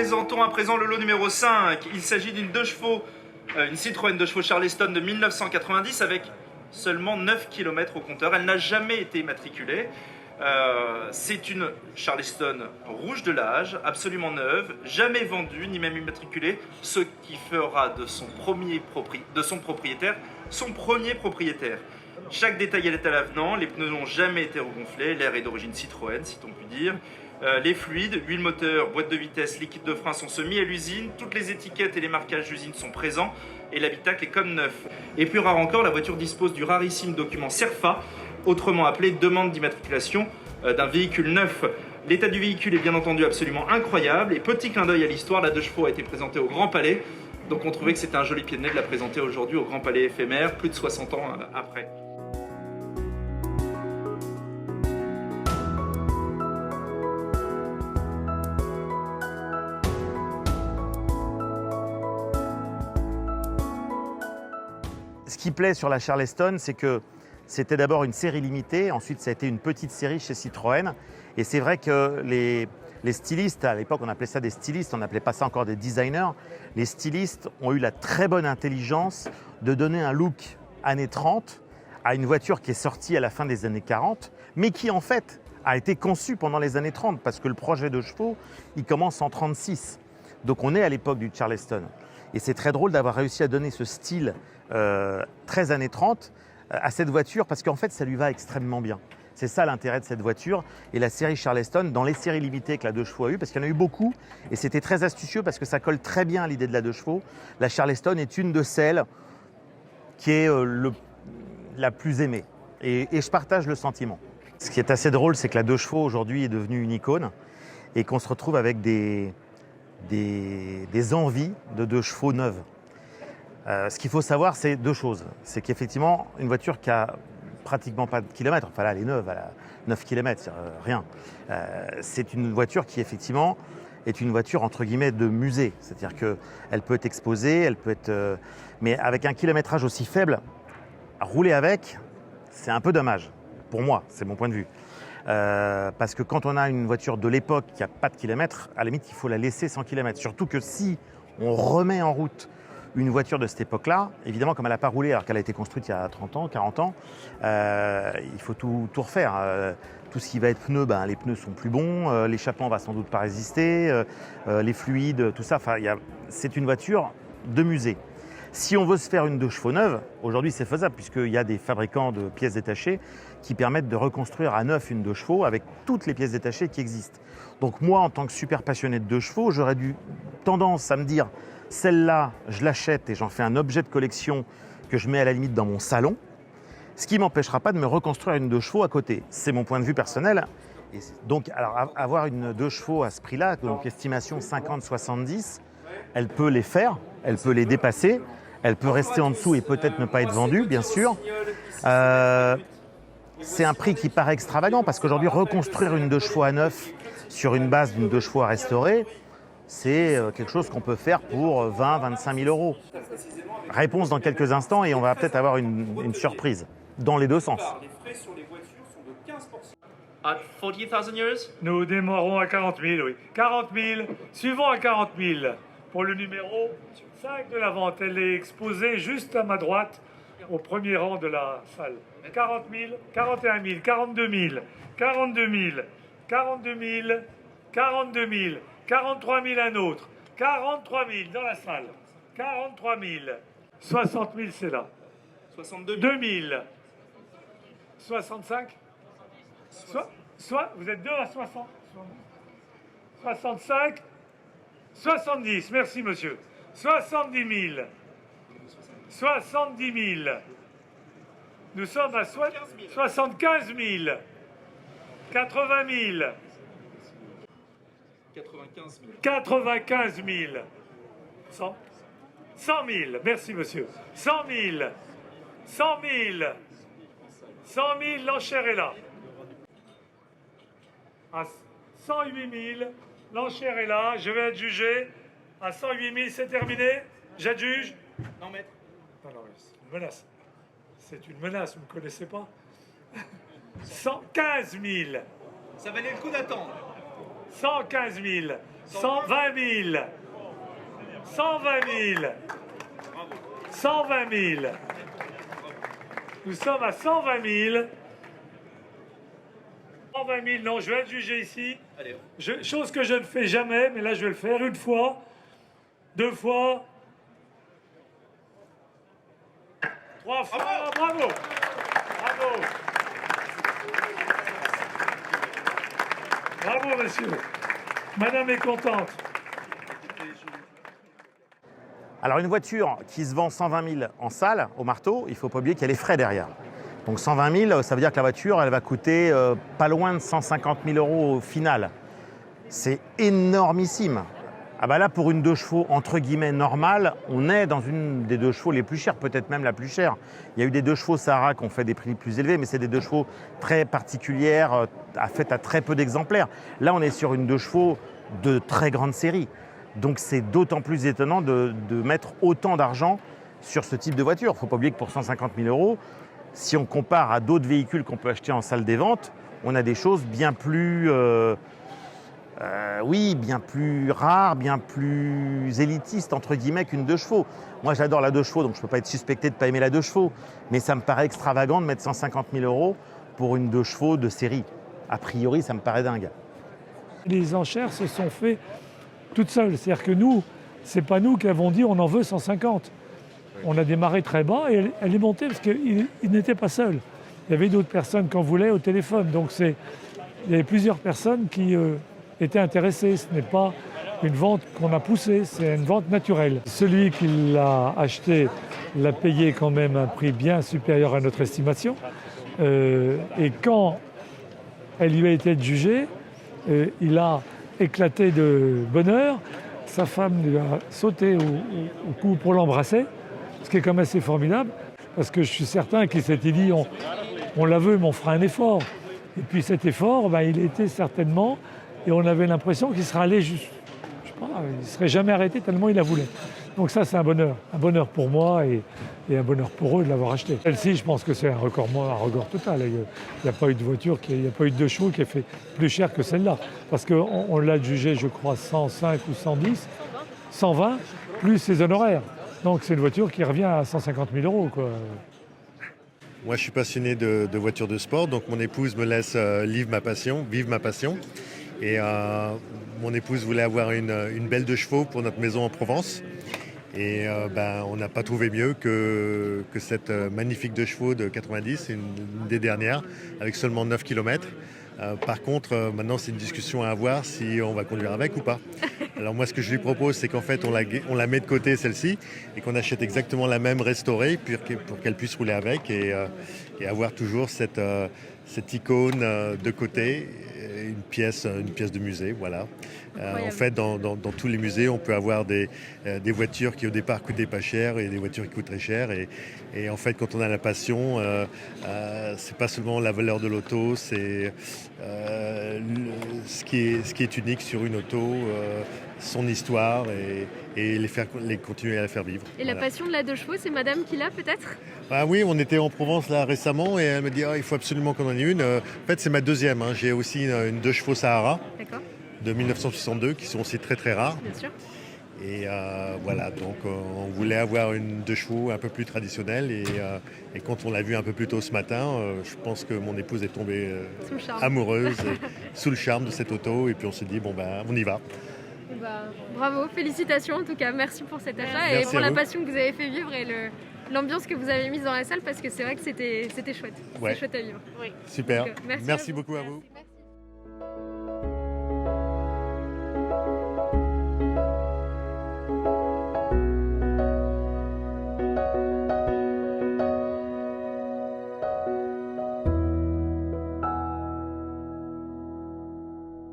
Présentons à présent le lot numéro 5. Il s'agit d'une 2 chevaux, une Citroën 2 chevaux Charleston de 1990 avec seulement 9 km au compteur. Elle n'a jamais été immatriculée. C'est une Charleston rouge de l'âge, absolument neuve, jamais vendue ni même immatriculée, ce qui fera de son propriétaire son premier propriétaire. Chaque détail est à l'avenant, les pneus n'ont jamais été regonflés, l'air est d'origine Citroën si on peut dire. Les fluides, huile moteur, boîte de vitesse, liquide de frein sont semis à l'usine, toutes les étiquettes et les marquages d'usine sont présents et l'habitacle est comme neuf. Et plus rare encore, la voiture dispose du rarissime document CERFA, autrement appelé demande d'immatriculation d'un véhicule neuf. L'état du véhicule est bien entendu absolument incroyable et petit clin d'œil à l'histoire, la 2 chevaux a été présentée au Grand Palais, donc on trouvait que c'était un joli pied de nez de la présenter aujourd'hui au Grand Palais éphémère, plus de 60 ans après. Ce qui plaît sur la Charleston, c'est que c'était d'abord une série limitée, ensuite ça a été une petite série chez Citroën. Et c'est vrai que les stylistes, à l'époque on appelait ça des stylistes, on n'appelait pas ça encore des designers, les stylistes ont eu la très bonne intelligence de donner un look années 30 à une voiture qui est sortie à la fin des années 40, mais qui en fait a été conçue pendant les années 30, parce que le projet de chevaux, il commence en 36. Donc on est à l'époque du Charleston. Et c'est très drôle d'avoir réussi à donner ce style très années 30 à cette voiture parce qu'en fait ça lui va extrêmement bien. C'est ça l'intérêt de cette voiture et la série Charleston dans les séries limitées que la 2 chevaux a eu, parce qu'il y en a eu beaucoup et c'était très astucieux parce que ça colle très bien à l'idée de la 2 chevaux. La Charleston est une de celles qui est la plus aimée et je partage le sentiment. Ce qui est assez drôle, c'est que la 2 chevaux aujourd'hui est devenue une icône et qu'on se retrouve avec des envies de 2 chevaux neuves. Ce qu'il faut savoir, c'est 2 choses. C'est qu'effectivement, une voiture qui a pratiquement pas de kilomètres, enfin là, elle est neuve, elle a 9 km, rien. C'est une voiture qui, effectivement, est une voiture, entre guillemets, de musée. C'est-à-dire qu'elle peut être exposée, elle peut être... mais avec un kilométrage aussi faible, rouler avec, c'est un peu dommage. Pour moi, c'est mon point de vue. Parce que quand on a une voiture de l'époque qui n'a pas de kilomètres, à la limite, il faut la laisser sans kilomètres. Surtout que si on remet en route une voiture de cette époque-là, évidemment, comme elle n'a pas roulé alors qu'elle a été construite il y a 30 ans, 40 ans, il faut tout refaire. Tout ce qui va être pneus, les pneus sont plus bons, l'échappement va sans doute pas résister, les fluides, tout ça. C'est une voiture de musée. Si on veut se faire une 2 chevaux neuve, aujourd'hui c'est faisable puisqu'il y a des fabricants de pièces détachées qui permettent de reconstruire à neuf une 2 chevaux avec toutes les pièces détachées qui existent. Donc moi, en tant que super passionné de 2 chevaux, j'aurais tendance à me dire celle-là, je l'achète et j'en fais un objet de collection que je mets à la limite dans mon salon, ce qui ne m'empêchera pas de me reconstruire une 2 chevaux à côté. C'est mon point de vue personnel. Et donc, alors, avoir une 2 chevaux à ce prix-là, donc estimation 50-70, elle peut les faire, elle peut les dépasser, elle peut rester en dessous et peut-être ne pas être vendue, bien sûr. C'est un prix qui paraît extravagant parce qu'aujourd'hui, reconstruire une 2 chevaux à neuf sur une base d'une 2 chevaux à restaurer, c'est quelque chose qu'on peut faire pour 20-25 000 euros. Réponse dans quelques instants et on va peut-être avoir une surprise dans les deux sens. Les frais sur les voitures sont de 15%. At 40,000 euros? Nous démarrons à 40 000, oui. 40 000, suivons à 40 000 pour le numéro 5 de la vente. Elle est exposée juste à ma droite, au premier rang de la salle. 40 000, 41 000, 42 000, 42 000, 42 000, 42 000, 43 000 un autre, 43 000 dans la salle, 43 000, 60 000 c'est là, 62 000. 2 000, 65, soit vous êtes 2 à 60, 65, 70, merci monsieur, 70 000, 70 000, nous sommes à 75 000, 80 000, 95 000, 100 000, merci monsieur, 100 000, 100 000, 100 000, l'enchère est là. À 108 000, l'enchère est là, je vais être jugé. À 108 000, c'est terminé. J'adjuge. Non, maître. Non, c'est une menace. C'est une menace, vous ne me connaissez pas. 115 000. Ça valait le coup d'attendre. 115 000. 120 000. 120 000. 120 000. Nous sommes à 120 000. 120 000, non, je vais être jugé ici. Allez. Chose que je ne fais jamais, mais là je vais le faire une fois, 2 fois, 3 fois. Bravo! Bravo! Bravo, monsieur. Madame est contente. Alors une voiture qui se vend 120 000 en salle, au marteau, il ne faut pas oublier qu'il y a les frais derrière. Donc 120 000, ça veut dire que la voiture, elle va coûter pas loin de 150 000 euros au final. C'est énormissime. Ah bah là, pour une 2 chevaux, entre guillemets, normale, on est dans une des 2 chevaux les plus chères, peut-être même la plus chère. Il y a eu des 2 chevaux Sahara qui ont fait des prix plus élevés, mais c'est des 2 chevaux très particulières, faites à très peu d'exemplaires. Là, on est sur une 2 chevaux de très grande série. Donc c'est d'autant plus étonnant de mettre autant d'argent sur ce type de voiture. Il ne faut pas oublier que pour 150 000 euros, si on compare à d'autres véhicules qu'on peut acheter en salle des ventes, on a des choses bien plus, bien plus rares, bien plus élitistes, entre guillemets, qu'une 2 chevaux. Moi, j'adore la 2 chevaux, donc je ne peux pas être suspecté de ne pas aimer la 2 chevaux. Mais ça me paraît extravagant de mettre 150 000 euros pour une 2 chevaux de série. A priori, ça me paraît dingue. Les enchères se sont faites toutes seules. C'est-à-dire que nous, ce n'est pas nous qui avons dit on en veut 150. On a démarré très bas et elle est montée parce qu'il n'était pas seul. Il y avait d'autres personnes qu'on voulait au téléphone. Donc il y avait plusieurs personnes qui étaient intéressées. Ce n'est pas une vente qu'on a poussée, c'est une vente naturelle. Celui qui l'a acheté l'a payé quand même un prix bien supérieur à notre estimation. Et quand elle lui a été jugée, il a éclaté de bonheur. Sa femme lui a sauté au cou pour l'embrasser. Ce qui est quand même assez formidable, parce que je suis certain qu'il s'était dit on la veut, mais on fera un effort. Et puis cet effort, il était certainement, et on avait l'impression qu'il serait allé il ne serait jamais arrêté tellement il la voulait. Donc ça, c'est un bonheur pour moi et un bonheur pour eux de l'avoir acheté. Celle-ci, je pense que c'est un record total. Il n'y a pas eu de voiture, il n'y a pas eu de 2 chevaux qui a fait plus cher que celle-là. Parce qu'on l'a jugé, je crois, 105 ou 110, 120, plus ses honoraires. Donc c'est une voiture qui revient à 150 000 euros, quoi. Moi, je suis passionné de voitures de sport, donc mon épouse me laisse vivre ma passion. Et mon épouse voulait avoir une belle 2 chevaux pour notre maison en Provence. Et on n'a pas trouvé mieux que cette magnifique 2 chevaux de 90, une des dernières, avec seulement 9 km. Par contre, maintenant, c'est une discussion à avoir si on va conduire avec ou pas. Alors moi, ce que je lui propose, c'est qu'en fait, on la met de côté, celle-ci, et qu'on achète exactement la même restaurée pour qu'elle puisse rouler avec et avoir toujours cette icône de côté, une pièce de musée, voilà. En fait, dans tous les musées, on peut avoir des voitures qui au départ coûtaient pas cher et des voitures qui coûtent très cher. Et en fait, quand on a la passion, c'est pas seulement la valeur de l'auto, c'est ce qui est unique sur une auto, son histoire et les continuer à la faire vivre. Et voilà. La passion de la 2 chevaux, c'est madame qui l'a peut-être ? Oui, on était en Provence là récemment et elle me dit il faut absolument qu'on en ait une. En fait, c'est ma deuxième. J'ai aussi une 2 chevaux Sahara. D'accord. De 1962 qui sont aussi très très rares. Bien sûr. Et voilà, donc on voulait avoir une 2 chevaux un peu plus traditionnelle et quand on l'a vue un peu plus tôt ce matin, je pense que mon épouse est tombée amoureuse sous le charme de cette auto et puis on s'est dit on y va. Bravo, félicitations en tout cas, merci pour cet achat et pour la passion que vous avez fait vivre et l'ambiance que vous avez mise dans la salle parce que c'est vrai que c'était chouette, c'est chouette à vivre. Super, Donc, merci beaucoup à vous. Merci.